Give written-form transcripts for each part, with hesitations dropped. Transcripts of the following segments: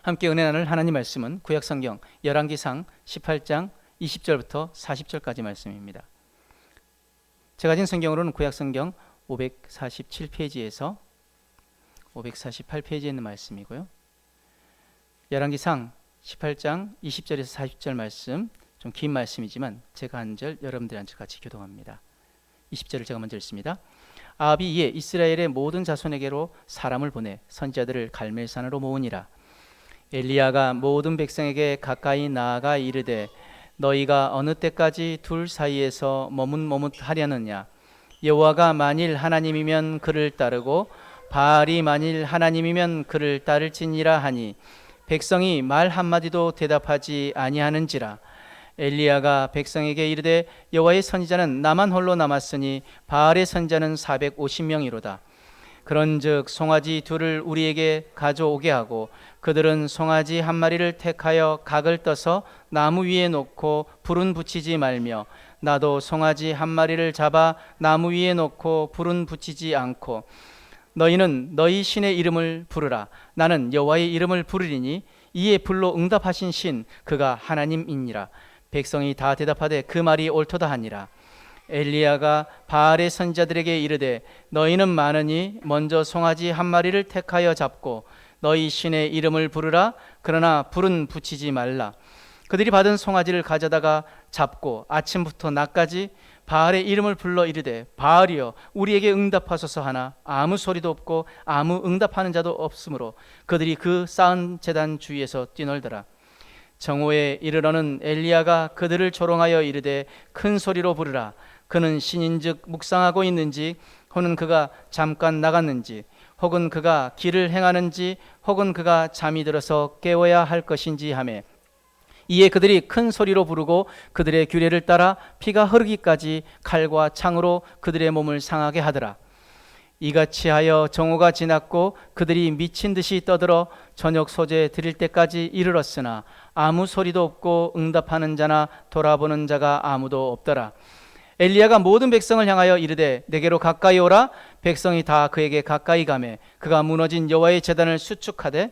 함께 은혜 나눌 하나님 말씀은 구약성경 열왕기상 18장 20절부터 40절까지 말씀입니다. 제가 가진 성경으로는 구약성경 547페이지에서 548페이지에 있는 말씀이고요. 열왕기상 18장 20절에서 40절 말씀, 좀 긴 말씀이지만 제가 한 절, 여러분들이 한 절 같이 교독합니다. 20절을 제가 먼저 읽습니다. 아합이 이에 이스라엘의 모든 자손에게로 사람을 보내 선지자들을 갈멜산으로 모으니라. 엘리야가 모든 백성에게 가까이 나아가 이르되 너희가 어느 때까지 둘 사이에서 머뭇머뭇하려느냐. 여호와가 만일 하나님이면 그를 따르고 바알이 만일 하나님이면 그를 따를지니라 하니 백성이 말 한마디도 대답하지 아니하는지라. 엘리야가 백성에게 이르되 여호와의 선지자는 나만 홀로 남았으니 바알의 선지자는 450명이로다. 그런즉 송아지 둘을 우리에게 가져오게 하고 그들은 송아지 한 마리를 택하여 각을 떠서 나무 위에 놓고 불은 붙이지 말며 나도 송아지 한 마리를 잡아 나무 위에 놓고 불은 붙이지 않고 너희는 너희 신의 이름을 부르라. 나는 여호와의 이름을 부르리니 이에 불로 응답하신 신 그가 하나님이니라. 백성이 다 대답하되 그 말이 옳도다 하니라. 엘리야가 바알의 선지자들에게 이르되 너희는 많으니 먼저 송아지 한 마리를 택하여 잡고 너희 신의 이름을 부르라. 그러나 불은 붙이지 말라. 그들이 받은 송아지를 가져다가 잡고 아침부터 낮까지 바알의 이름을 불러 이르되 바알이여 우리에게 응답하소서 하나 아무 소리도 없고 아무 응답하는 자도 없으므로 그들이 그 쌓은 제단 주위에서 뛰놀더라. 정오에 이르러는 엘리야가 그들을 조롱하여 이르되 큰 소리로 부르라. 그는 신인즉 묵상하고 있는지 혹은 그가 잠깐 나갔는지 혹은 그가 길을 행하는지 혹은 그가 잠이 들어서 깨워야 할 것인지 하매 이에 그들이 큰 소리로 부르고 그들의 규례를 따라 피가 흐르기까지 칼과 창으로 그들의 몸을 상하게 하더라. 이같이 하여 정오가 지났고 그들이 미친 듯이 떠들어 저녁 소재 드릴 때까지 이르렀으나 아무 소리도 없고 응답하는 자나 돌아보는 자가 아무도 없더라. 엘리야가 모든 백성을 향하여 이르되 내게로 가까이 오라. 백성이 다 그에게 가까이 가매 그가 무너진 여호와의 제단을 수축하되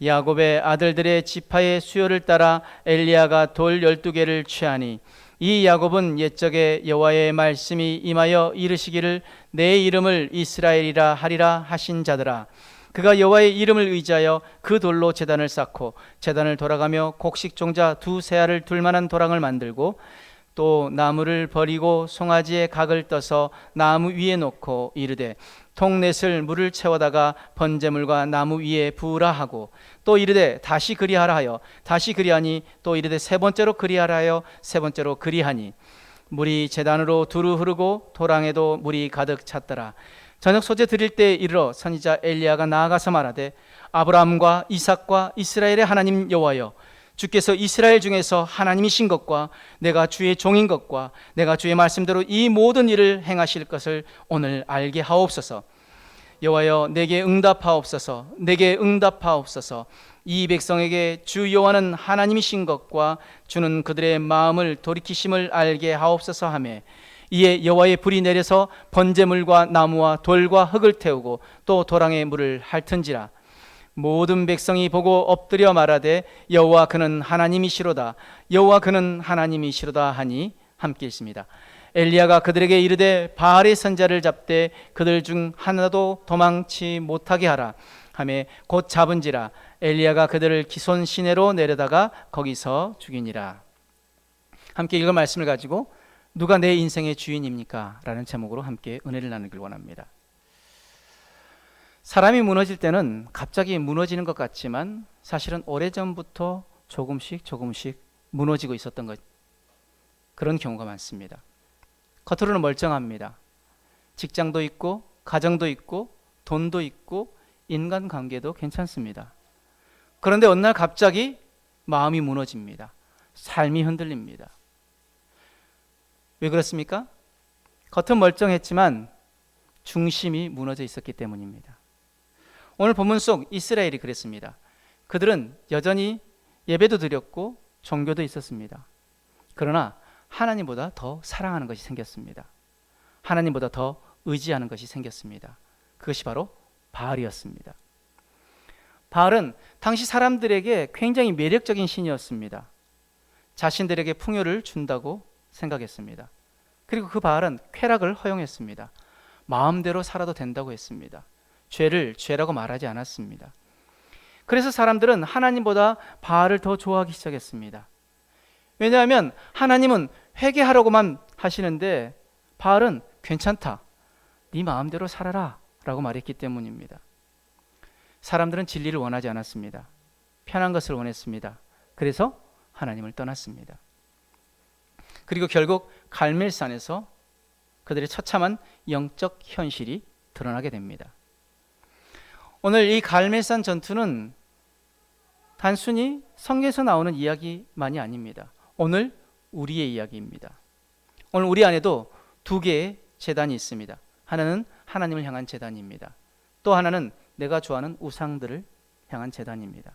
야곱의 아들들의 지파의 수요를 따라 엘리야가 돌 12개를 취하니 이 야곱은 옛적에 여호와의 말씀이 임하여 이르시기를 내 이름을 이스라엘이라 하리라 하신 자들아. 그가 여호와의 이름을 의지하여 그 돌로 제단을 쌓고 제단을 돌아가며 곡식 종자 2세알을 둘 만한 도랑을 만들고 또 나무를 버리고 송아지의 각을 떠서 나무 위에 놓고 이르되 통넷을 물을 채워다가 번제물과 나무 위에 부으라 하고 또 이르되 다시 그리하라 하여 다시 그리하니 또 이르되 세 번째로 그리하라 하여 세 번째로 그리하니 물이 제단으로 두루 흐르고 도랑에도 물이 가득 찼더라. 저녁 소재 드릴 때 이르러 선지자 엘리야가 나아가서 말하되 아브라함과 이삭과 이스라엘의 하나님 여호와여 주께서 이스라엘 중에서 하나님이신 것과 내가 주의 종인 것과 내가 주의 말씀대로 이 모든 일을 행하실 것을 오늘 알게 하옵소서. 여호와여 내게 응답하옵소서. 내게 응답하옵소서. 이 백성에게 주 여호와는 하나님이신 것과 주는 그들의 마음을 돌이키심을 알게 하옵소서 하며 이에 여호와의 불이 내려서 번제물과 나무와 돌과 흙을 태우고 또 도랑에 물을 핥은지라. 모든 백성이 보고 엎드려 말하되 여호와 그는 하나님이시로다. 여호와 그는 하나님이시로다 하니 함께 있습니다. 엘리야가 그들에게 이르되 바알의 선지자를 잡되 그들 중 하나도 도망치 못하게 하라 하매 곧 잡은지라. 엘리야가 그들을 기손 시내로 내려다가 거기서 죽이니라. 함께 읽은 말씀을 가지고 누가 내 인생의 주인입니까? 라는 제목으로 함께 은혜를 나누길 원합니다. 사람이 무너질 때는 갑자기 무너지는 것 같지만 사실은 오래전부터 조금씩 무너지고 있었던 것, 그런 경우가 많습니다. 겉으로는 멀쩡합니다. 직장도 있고 가정도 있고 돈도 있고 인간관계도 괜찮습니다. 그런데 어느 날 갑자기 마음이 무너집니다. 삶이 흔들립니다. 왜 그렇습니까? 겉은 멀쩡했지만 중심이 무너져 있었기 때문입니다. 오늘 본문 속 이스라엘이 그랬습니다. 그들은 여전히 예배도 드렸고 종교도 있었습니다. 그러나 하나님보다 더 사랑하는 것이 생겼습니다. 하나님보다 더 의지하는 것이 생겼습니다. 그것이 바로 바알이었습니다. 바알은 당시 사람들에게 굉장히 매력적인 신이었습니다. 자신들에게 풍요를 준다고 생각했습니다. 그리고 그 바알은 쾌락을 허용했습니다. 마음대로 살아도 된다고 했습니다. 죄를 죄라고 말하지 않았습니다. 그래서 사람들은 하나님보다 바알을 더 좋아하기 시작했습니다. 왜냐하면 하나님은 회개하라고만 하시는데 바알은 괜찮다, 네 마음대로 살아라 라고 말했기 때문입니다. 사람들은 진리를 원하지 않았습니다. 편한 것을 원했습니다. 그래서 하나님을 떠났습니다. 그리고 결국 갈멜산에서 그들의 처참한 영적 현실이 드러나게 됩니다. 오늘 이 갈멜산 전투는 단순히 성경에서 나오는 이야기만이 아닙니다. 오늘 우리의 이야기입니다. 오늘 우리 안에도 두 개의 제단이 있습니다. 하나는 하나님을 향한 제단입니다. 또 하나는 내가 좋아하는 우상들을 향한 제단입니다.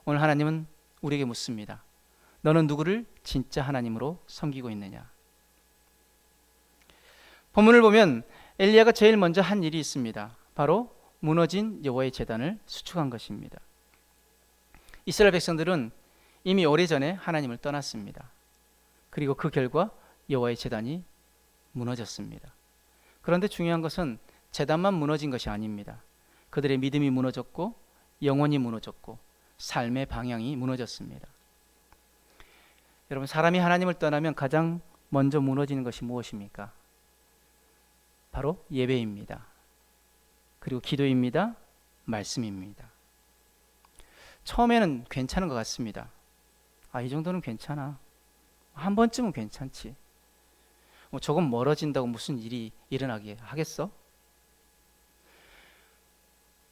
오늘 하나님은 우리에게 묻습니다. 너는 누구를 진짜 하나님으로 섬기고 있느냐? 본문을 보면 엘리야가 제일 먼저 한 일이 있습니다. 바로 무너진 여호와의 제단을 수축한 것입니다. 이스라엘 백성들은 이미 오래전에 하나님을 떠났습니다. 그리고 그 결과 여호와의 제단이 무너졌습니다. 그런데 중요한 것은 제단만 무너진 것이 아닙니다. 그들의 믿음이 무너졌고 영혼이 무너졌고 삶의 방향이 무너졌습니다. 여러분, 사람이 하나님을 떠나면 가장 먼저 무너지는 것이 무엇입니까? 바로 예배입니다. 그리고 기도입니다. 말씀입니다. 처음에는 괜찮은 것 같습니다. 이 정도는 괜찮아. 한 번쯤은 괜찮지. 조금 멀어진다고 무슨 일이 일어나게 하겠어?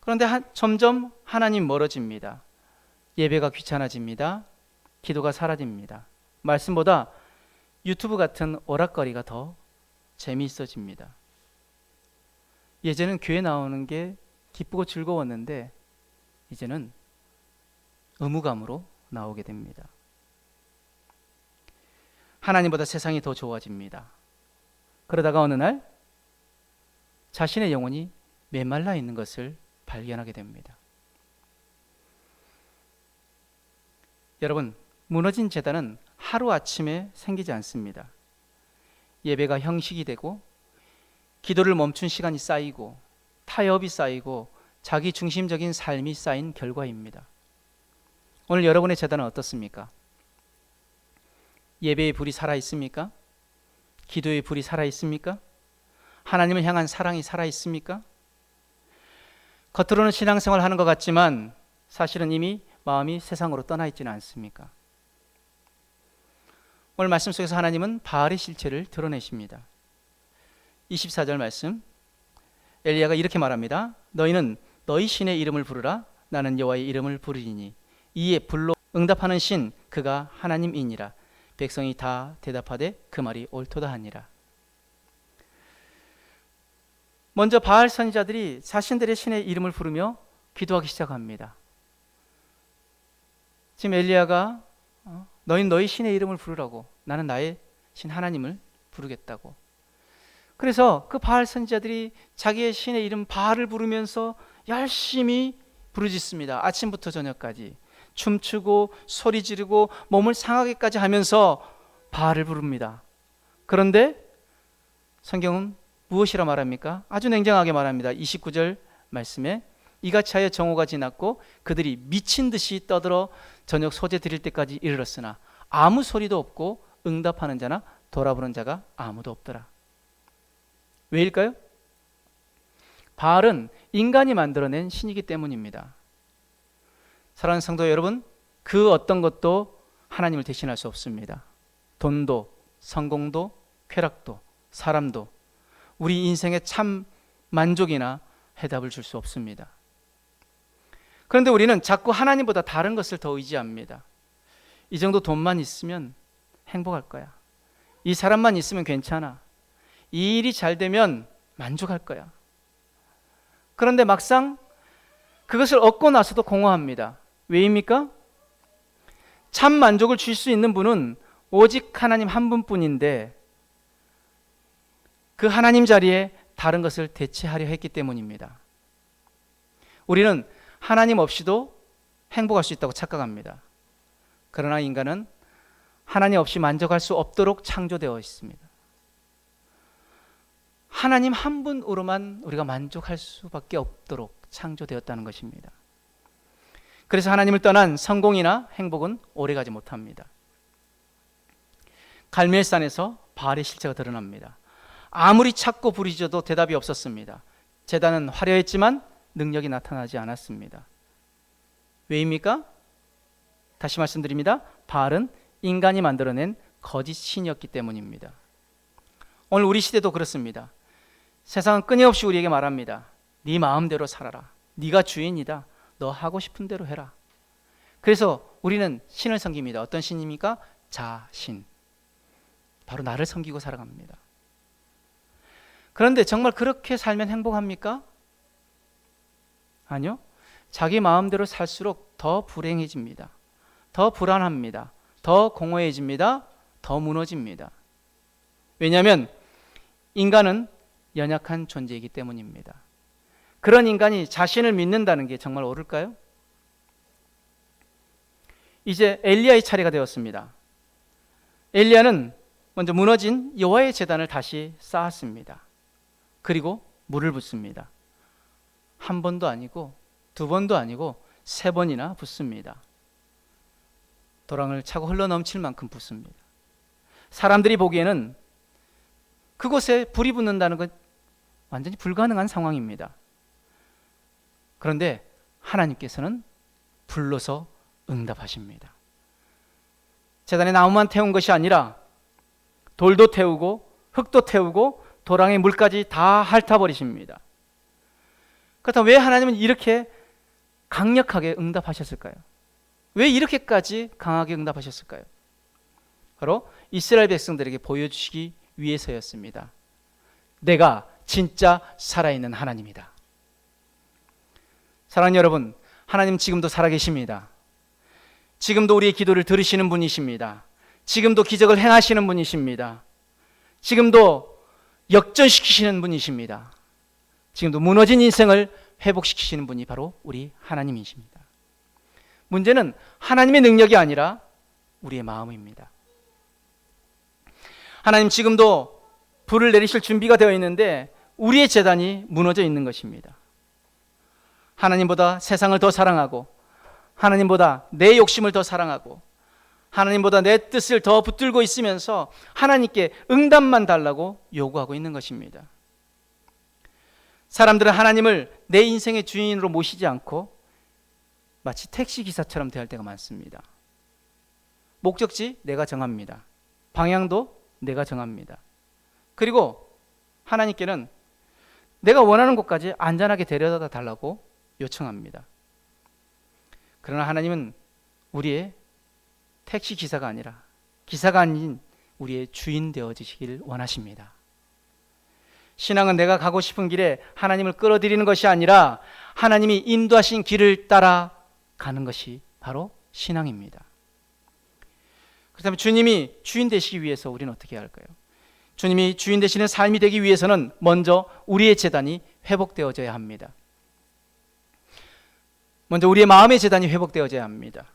그런데 점점 하나님 멀어집니다. 예배가 귀찮아집니다. 기도가 사라집니다. 말씀보다 유튜브 같은 오락거리가 더 재미있어집니다. 예전엔 교회 나오는 게 기쁘고 즐거웠는데 이제는 의무감으로 나오게 됩니다. 하나님보다 세상이 더 좋아집니다. 그러다가 어느 날 자신의 영혼이 메말라 있는 것을 발견하게 됩니다. 여러분, 무너진 제단은 하루아침에 생기지 않습니다. 예배가 형식이 되고 기도를 멈춘 시간이 쌓이고 타협이 쌓이고 자기 중심적인 삶이 쌓인 결과입니다. 오늘 여러분의 제단은 어떻습니까? 예배의 불이 살아있습니까? 기도의 불이 살아있습니까? 하나님을 향한 사랑이 살아있습니까? 겉으로는 신앙생활 하는 것 같지만 사실은 이미 마음이 세상으로 떠나 있지는 않습니까? 오늘 말씀 속에서 하나님은 바알의 실체를 드러내십니다. 24절 말씀, 엘리야가 이렇게 말합니다. 너희는 너희 신의 이름을 부르라. 나는 여호와의 이름을 부르리니 이에 불로 응답하는 신 그가 하나님이니라. 백성이 다 대답하되 그 말이 옳도다 하니라. 먼저 바알 선지자들이 자신들의 신의 이름을 부르며 기도하기 시작합니다. 지금 엘리야가 너희는 너희 신의 이름을 부르라고, 나는 나의 신 하나님을 부르겠다고. 그래서 그 바알 선지자들이 자기의 신의 이름 바알을 부르면서 열심히 부르짖습니다. 아침부터 저녁까지 춤추고 소리 지르고 몸을 상하게까지 하면서 바알을 부릅니다. 그런데 성경은 무엇이라 말합니까? 아주 냉정하게 말합니다. 29절 말씀에 이같이 하여 정오가 지났고 그들이 미친 듯이 떠들어 저녁 소재 드릴 때까지 이르렀으나 아무 소리도 없고 응답하는 자나 돌아보는 자가 아무도 없더라. 왜일까요? 바알은 인간이 만들어낸 신이기 때문입니다. 사랑하는 성도 여러분, 그 어떤 것도 하나님을 대신할 수 없습니다. 돈도, 성공도, 쾌락도, 사람도 우리 인생의 참 만족이나 해답을 줄 수 없습니다. 그런데 우리는 자꾸 하나님보다 다른 것을 더 의지합니다. 이 정도 돈만 있으면 행복할 거야. 이 사람만 있으면 괜찮아. 이 일이 잘 되면 만족할 거야. 그런데 막상 그것을 얻고 나서도 공허합니다. 왜입니까? 참 만족을 줄 수 있는 분은 오직 하나님 한 분뿐인데 그 하나님 자리에 다른 것을 대체하려 했기 때문입니다. 우리는 하나님 없이도 행복할 수 있다고 착각합니다. 그러나 인간은 하나님 없이 만족할 수 없도록 창조되어 있습니다. 하나님 한 분으로만 우리가 만족할 수밖에 없도록 창조되었다는 것입니다. 그래서 하나님을 떠난 성공이나 행복은 오래가지 못합니다. 갈멜산에서 바알의 실체가 드러납니다. 아무리 찾고 부르짖어도 대답이 없었습니다. 제단은 화려했지만 능력이 나타나지 않았습니다. 왜입니까? 다시 말씀드립니다. 바알은 인간이 만들어낸 거짓 신이었기 때문입니다. 오늘 우리 시대도 그렇습니다. 세상은 끊임없이 우리에게 말합니다. 네 마음대로 살아라. 네가 주인이다. 너 하고 싶은 대로 해라. 그래서 우리는 신을 섬깁니다. 어떤 신입니까? 자신. 바로 나를 섬기고 살아갑니다. 그런데 정말 그렇게 살면 행복합니까? 아니요. 자기 마음대로 살수록 더 불행해집니다. 더 불안합니다. 더 공허해집니다. 더 무너집니다. 왜냐하면 인간은 연약한 존재이기 때문입니다. 그런 인간이 자신을 믿는다는 게 정말 옳을까요? 이제 엘리야의 차례가 되었습니다. 엘리야는 먼저 무너진 여호와의 제단을 다시 쌓았습니다. 그리고 물을 붓습니다. 한 번도 아니고 두 번도 아니고 세 번이나 붓습니다. 도랑을 차고 흘러넘칠 만큼 붓습니다. 사람들이 보기에는 그곳에 불이 붙는다는 건 완전히 불가능한 상황입니다. 그런데 하나님께서는 불러서 응답하십니다. 제단에 나무만 태운 것이 아니라 돌도 태우고 흙도 태우고 도랑의 물까지 다 핥아버리십니다. 그렇다면 왜 하나님은 이렇게 강력하게 응답하셨을까요? 왜 이렇게까지 강하게 응답하셨을까요? 바로 이스라엘 백성들에게 보여주시기 위해서였습니다. 내가 진짜 살아있는 하나님이다. 사랑하는 여러분, 하나님 지금도 살아계십니다. 지금도 우리의 기도를 들으시는 분이십니다. 지금도 기적을 행하시는 분이십니다. 지금도 역전시키시는 분이십니다. 지금도 무너진 인생을 회복시키시는 분이 바로 우리 하나님이십니다. 문제는 하나님의 능력이 아니라 우리의 마음입니다. 하나님 지금도 불을 내리실 준비가 되어 있는데 우리의 제단이 무너져 있는 것입니다. 하나님보다 세상을 더 사랑하고 하나님보다 내 욕심을 더 사랑하고 하나님보다 내 뜻을 더 붙들고 있으면서 하나님께 응답만 달라고 요구하고 있는 것입니다. 사람들은 하나님을 내 인생의 주인으로 모시지 않고 마치 택시기사처럼 대할 때가 많습니다. 목적지 내가 정합니다. 방향도 내가 정합니다. 그리고 하나님께는 내가 원하는 곳까지 안전하게 데려다 달라고 요청합니다. 그러나 하나님은 우리의 택시기사가 아니라 기사가 아닌 우리의 주인 되어주시길 원하십니다. 신앙은 내가 가고 싶은 길에 하나님을 끌어들이는 것이 아니라 하나님이 인도하신 길을 따라 가는 것이 바로 신앙입니다. 그렇다면 주님이 주인 되시기 위해서 우리는 어떻게 해야 할까요? 주님이 주인 되시는 삶이 되기 위해서는 먼저 우리의 제단이 회복되어져야 합니다. 먼저 우리의 마음의 제단이 회복되어져야 합니다.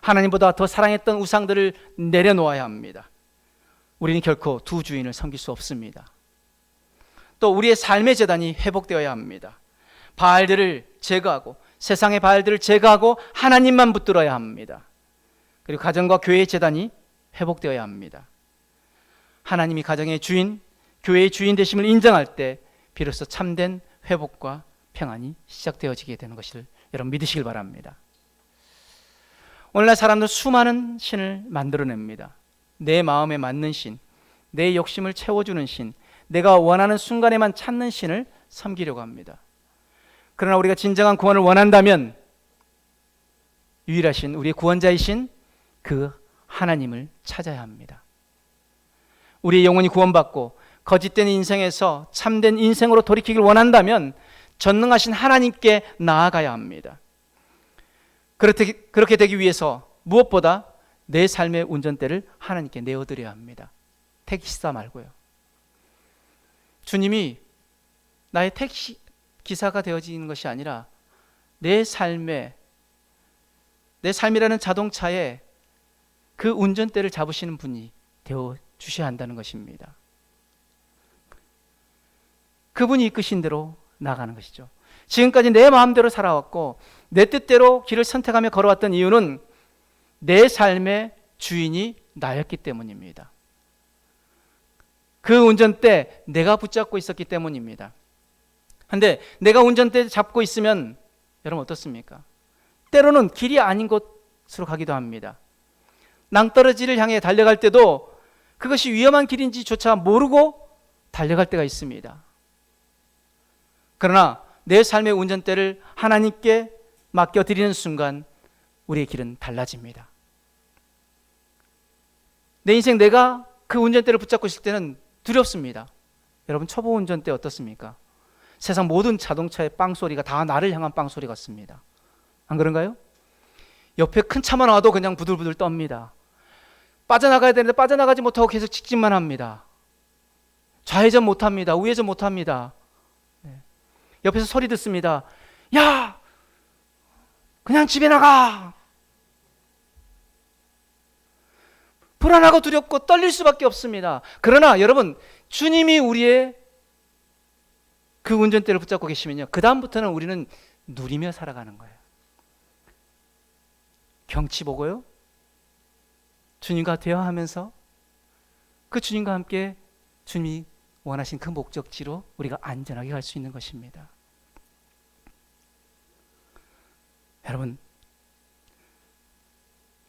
하나님보다 더 사랑했던 우상들을 내려놓아야 합니다. 우리는 결코 두 주인을 섬길 수 없습니다. 또 우리의 삶의 제단이 회복되어야 합니다. 바알들을 제거하고 세상의 바알들을 제거하고 하나님만 붙들어야 합니다. 그리고 가정과 교회의 제단이 회복되어야 합니다. 하나님이 가정의 주인, 교회의 주인 되심을 인정할 때 비로소 참된 회복과 평안이 시작되어지게 되는 것을 여러분 믿으시길 바랍니다. 오늘날 사람들은 수많은 신을 만들어냅니다. 내 마음에 맞는 신, 내 욕심을 채워주는 신, 내가 원하는 순간에만 찾는 신을 섬기려고 합니다. 그러나 우리가 진정한 구원을 원한다면 유일하신 우리의 구원자이신 그 하나님을 찾아야 합니다. 우리의 영혼이 구원받고 거짓된 인생에서 참된 인생으로 돌이키길 원한다면 전능하신 하나님께 나아가야 합니다. 그렇게 되기 위해서 무엇보다 내 삶의 운전대를 하나님께 내어드려야 합니다. 택시사 말고요. 주님이 나의 택시 기사가 되어지는 것이 아니라 내 삶이라는 자동차에 그 운전대를 잡으시는 분이 되어 주셔야 한다는 것입니다. 그분이 이끄신 대로 나가는 것이죠. 지금까지 내 마음대로 살아왔고 내 뜻대로 길을 선택하며 걸어왔던 이유는 내 삶의 주인이 나였기 때문입니다. 그 운전대 내가 붙잡고 있었기 때문입니다. 그런데 내가 운전대 잡고 있으면 여러분 어떻습니까? 때로는 길이 아닌 곳으로 가기도 합니다. 낭떠러지를 향해 달려갈 때도 그것이 위험한 길인지조차 모르고 달려갈 때가 있습니다. 그러나 내 삶의 운전대를 하나님께 맡겨드리는 순간 우리의 길은 달라집니다. 내 인생 내가 그 운전대를 붙잡고 있을 때는 두렵습니다. 여러분 초보 운전대 어떻습니까? 세상 모든 자동차의 빵소리가 다 나를 향한 빵소리 같습니다. 안 그런가요? 옆에 큰 차만 와도 그냥 부들부들 떱니다. 빠져나가야 되는데 빠져나가지 못하고 계속 직진만 합니다. 좌회전 못합니다. 우회전 못합니다. 옆에서 소리 듣습니다. 야! 그냥 집에 나가! 불안하고 두렵고 떨릴 수밖에 없습니다. 그러나 여러분, 주님이 우리의 그 운전대를 붙잡고 계시면요, 그 다음부터는 우리는 누리며 살아가는 거예요. 경치 보고요, 주님과 대화하면서 그 주님과 함께 주님이 원하신 그 목적지로 우리가 안전하게 갈 수 있는 것입니다. 여러분,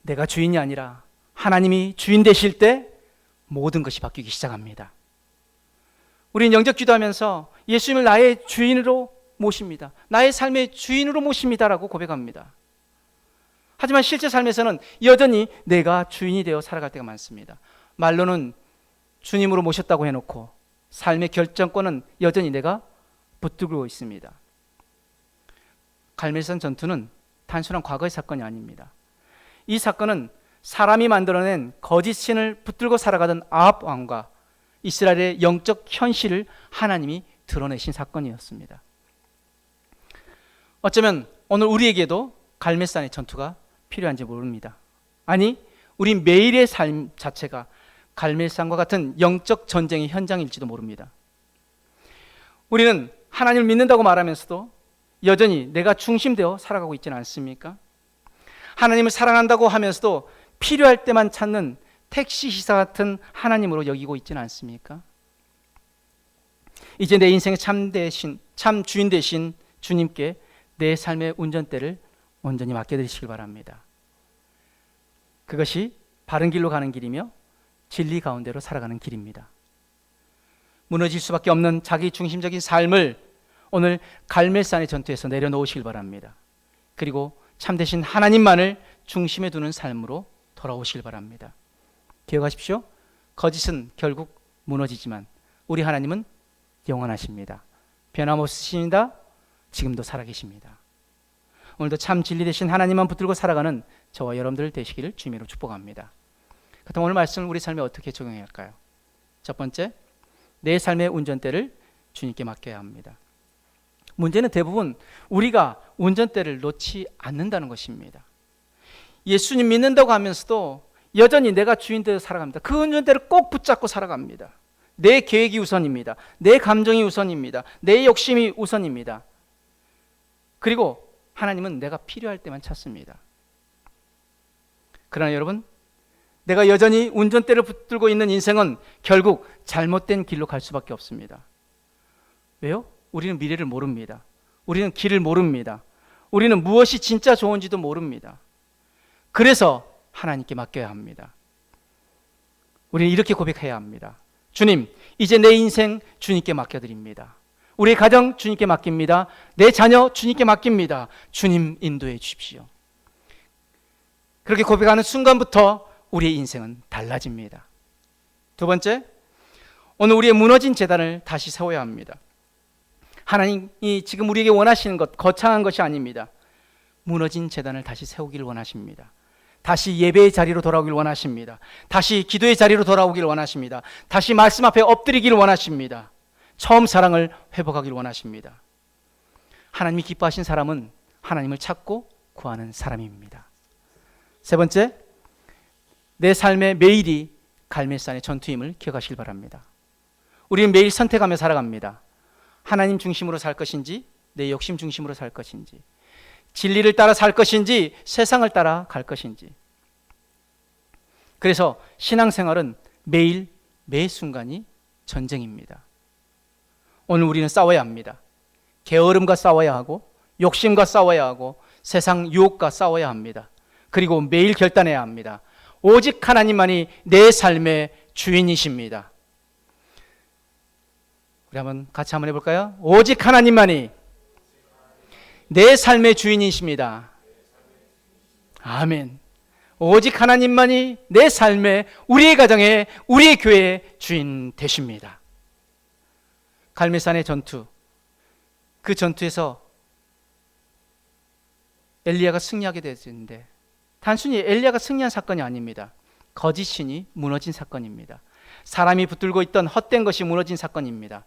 내가 주인이 아니라 하나님이 주인 되실 때 모든 것이 바뀌기 시작합니다. 우리는 영적 기도하면서 예수님을 나의 주인으로 모십니다. 나의 삶의 주인으로 모십니다라고 고백합니다. 하지만 실제 삶에서는 여전히 내가 주인이 되어 살아갈 때가 많습니다. 말로는 주님으로 모셨다고 해놓고 삶의 결정권은 여전히 내가 붙들고 있습니다. 갈멜산 전투는 단순한 과거의 사건이 아닙니다. 이 사건은 사람이 만들어낸 거짓 신을 붙들고 살아가던 아합 왕과 이스라엘의 영적 현실을 하나님이 드러내신 사건이었습니다. 어쩌면 오늘 우리에게도 갈멜산의 전투가 필요한지 모릅니다. 아니, 우리 매일의 삶 자체가 갈멜산과 같은 영적 전쟁의 현장일지도 모릅니다. 우리는 하나님을 믿는다고 말하면서도 여전히 내가 중심되어 살아가고 있지는 않습니까? 하나님을 사랑한다고 하면서도 필요할 때만 찾는 택시 기사 같은 하나님으로 여기고 있지는 않습니까? 이제 내 인생의 참 주인 되신 주님께 내 삶의 운전대를 온전히 맡겨드리시길 바랍니다. 그것이 바른 길로 가는 길이며 진리 가운데로 살아가는 길입니다. 무너질 수밖에 없는 자기 중심적인 삶을 오늘 갈멜산의 전투에서 내려놓으시길 바랍니다. 그리고 참되신 하나님만을 중심에 두는 삶으로 돌아오시길 바랍니다. 기억하십시오. 거짓은 결국 무너지지만 우리 하나님은 영원하십니다. 변함없으십니다. 지금도 살아계십니다. 오늘도 참 진리 되신 하나님만 붙들고 살아가는 저와 여러분들 되시기를 주님으로 축복합니다. 그렇다면 오늘 말씀을 우리 삶에 어떻게 적용해야 할까요? 첫 번째, 내 삶의 운전대를 주님께 맡겨야 합니다. 문제는 대부분 우리가 운전대를 놓지 않는다는 것입니다. 예수님 믿는다고 하면서도 여전히 내가 주인 되어 살아갑니다. 그 운전대를 꼭 붙잡고 살아갑니다. 내 계획이 우선입니다. 내 감정이 우선입니다. 내 욕심이 우선입니다. 그리고 하나님은 내가 필요할 때만 찾습니다. 그러나 여러분, 내가 여전히 운전대를 붙들고 있는 인생은 결국 잘못된 길로 갈 수밖에 없습니다. 왜요? 우리는 미래를 모릅니다. 우리는 길을 모릅니다. 우리는 무엇이 진짜 좋은지도 모릅니다. 그래서 하나님께 맡겨야 합니다. 우리는 이렇게 고백해야 합니다. 주님, 이제 내 인생 주님께 맡겨드립니다. 우리 가정 주님께 맡깁니다. 내 자녀 주님께 맡깁니다. 주님 인도해 주십시오. 그렇게 고백하는 순간부터 우리의 인생은 달라집니다. 두 번째, 오늘 우리의 무너진 제단을 다시 세워야 합니다. 하나님이 지금 우리에게 원하시는 것, 거창한 것이 아닙니다. 무너진 제단을 다시 세우기를 원하십니다. 다시 예배의 자리로 돌아오길 원하십니다. 다시 기도의 자리로 돌아오길 원하십니다. 다시 말씀 앞에 엎드리기를 원하십니다. 처음 사랑을 회복하기를 원하십니다. 하나님이 기뻐하신 사람은 하나님을 찾고 구하는 사람입니다. 세 번째, 내 삶의 매일이 갈멜산의 전투임을 기억하시길 바랍니다. 우리는 매일 선택하며 살아갑니다. 하나님 중심으로 살 것인지, 내 욕심 중심으로 살 것인지, 진리를 따라 살 것인지, 세상을 따라 갈 것인지. 그래서 신앙생활은 매일 매 순간이 전쟁입니다. 오늘 우리는 싸워야 합니다. 게으름과 싸워야 하고, 욕심과 싸워야 하고, 세상 유혹과 싸워야 합니다. 그리고 매일 결단해야 합니다. 오직 하나님만이 내 삶의 주인이십니다. 우리 같이 한번 해볼까요? 오직 하나님만이 내 삶의 주인이십니다. 아멘. 오직 하나님만이 내 삶의, 우리의 가정의, 우리의 교회의 주인 되십니다. 갈멜산의 전투, 그 전투에서 엘리야가 승리하게 되었는데 단순히 엘리야가 승리한 사건이 아닙니다. 거짓 신이 무너진 사건입니다. 사람이 붙들고 있던 헛된 것이 무너진 사건입니다.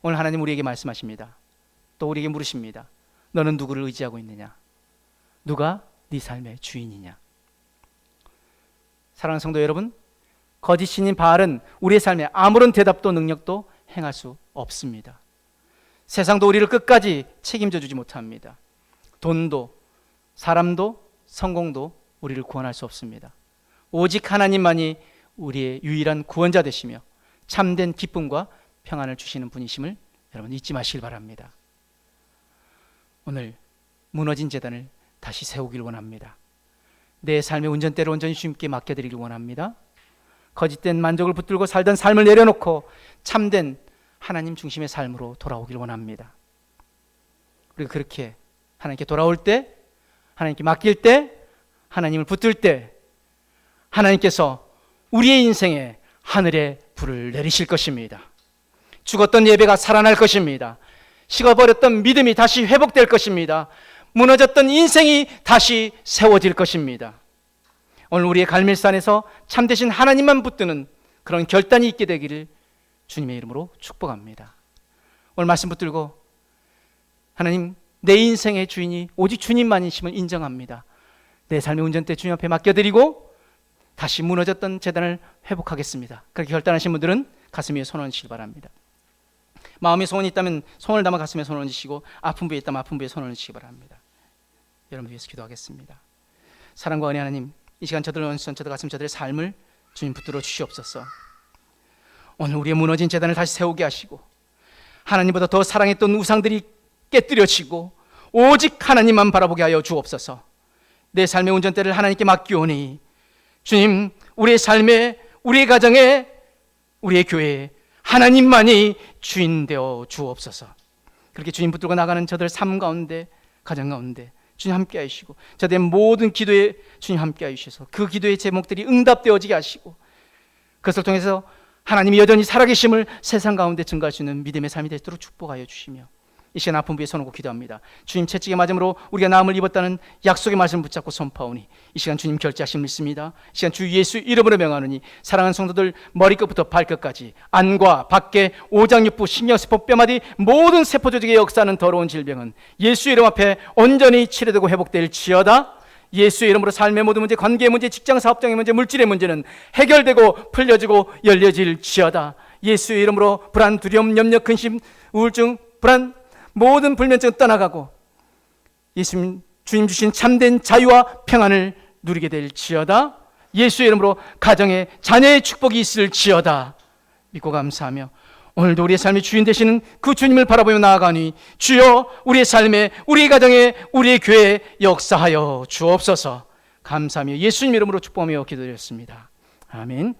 오늘 하나님 우리에게 말씀하십니다. 또 우리에게 물으십니다. 너는 누구를 의지하고 있느냐? 누가 네 삶의 주인이냐? 사랑하는 성도 여러분, 거짓 신인 바알은 우리의 삶에 아무런 대답도 능력도 행할 수 없습니다. 세상도 우리를 끝까지 책임져 주지 못합니다. 돈도, 사람도, 성공도 우리를 구원할 수 없습니다. 오직 하나님만이 우리의 유일한 구원자 되시며 참된 기쁨과 평안을 주시는 분이심을 여러분 잊지 마시길 바랍니다. 오늘 무너진 제단을 다시 세우길 원합니다. 내 삶의 운전대를 온전히 주님께 맡겨드리길 원합니다. 거짓된 만족을 붙들고 살던 삶을 내려놓고 참된 하나님 중심의 삶으로 돌아오길 원합니다. 그리고 그렇게 하나님께 돌아올 때, 하나님께 맡길 때, 하나님을 붙들 때 하나님께서 우리의 인생에 하늘의 불을 내리실 것입니다. 죽었던 예배가 살아날 것입니다. 식어버렸던 믿음이 다시 회복될 것입니다. 무너졌던 인생이 다시 세워질 것입니다. 오늘 우리의 갈멜산에서 참되신 하나님만 붙드는 그런 결단이 있게 되기를 주님의 이름으로 축복합니다. 오늘 말씀 붙들고 하나님, 내 인생의 주인이 오직 주님만이심을 인정합니다. 내 삶의 운전대 주님 앞에 맡겨드리고 다시 무너졌던 재단을 회복하겠습니다. 그렇게 결단하신 분들은 가슴 위에 손을 얹으시기 바랍니다. 마음에 소원이 있다면 손을 담아 가슴에 손을 얹으시고, 아픈 부위에 있다면 아픈 부위에 손을 얹으시기 바랍니다. 여러분 위해서 기도하겠습니다. 사랑과 은혜 하나님, 이 시간 저들 가슴 저들의 삶을 주님 붙들어 주시옵소서. 오늘 우리의 무너진 재단을 다시 세우게 하시고 하나님보다 더 사랑했던 우상들이 깨뜨려지고 오직 하나님만 바라보게 하여 주옵소서. 내 삶의 운전대를 하나님께 맡기오니 주님, 우리의 삶에, 우리의 가정에, 우리의 교회에 하나님만이 주인 되어 주옵소서. 그렇게 주님 붙들고 나가는 저들 삶 가운데, 가정 가운데 주님 함께 하시고, 저들의 모든 기도에 주님 함께 하셔서 그 기도의 제목들이 응답되어지게 하시고, 그것을 통해서 하나님이 여전히 살아계심을 세상 가운데 증거할 수 있는 믿음의 삶이 되도록 축복하여 주시며, 이 시간 아픈 부위에 손 얹고 기도합니다. 주님 채찍에 맞음으로 우리가 나음을 입었다는 약속의 말씀을 붙잡고 선포하오니 이 시간 주님 결제하심을 믿습니다. 이 시간 주 예수 이름으로 명하노니 사랑하는 성도들 머리끝부터 발끝까지 안과 밖에 오장육부 신경세포 뼈마디 모든 세포조직에 역사하는 더러운 질병은 예수 이름 앞에 온전히 치료되고 회복될지어다. 예수의 이름으로 삶의 모든 문제, 관계의 문제, 직장 사업장의 문제, 물질의 문제는 해결되고 풀려지고 열려질지어다. 예수의 이름으로 불안, 두려움, 염려, 근심, 우울증, 불안, 모든 불면증 떠나가고 예수님, 주님 주신 참된 자유와 평안을 누리게 될지어다. 예수의 이름으로 가정에 자녀의 축복이 있을지어다. 믿고 감사하며 오늘도 우리의 삶의 주인 되시는 그 주님을 바라보며 나아가니 주여, 우리의 삶에, 우리의 가정에, 우리의 교회에 역사하여 주옵소서. 감사하며 예수님 이름으로 축복하며 기도드렸습니다. 아멘.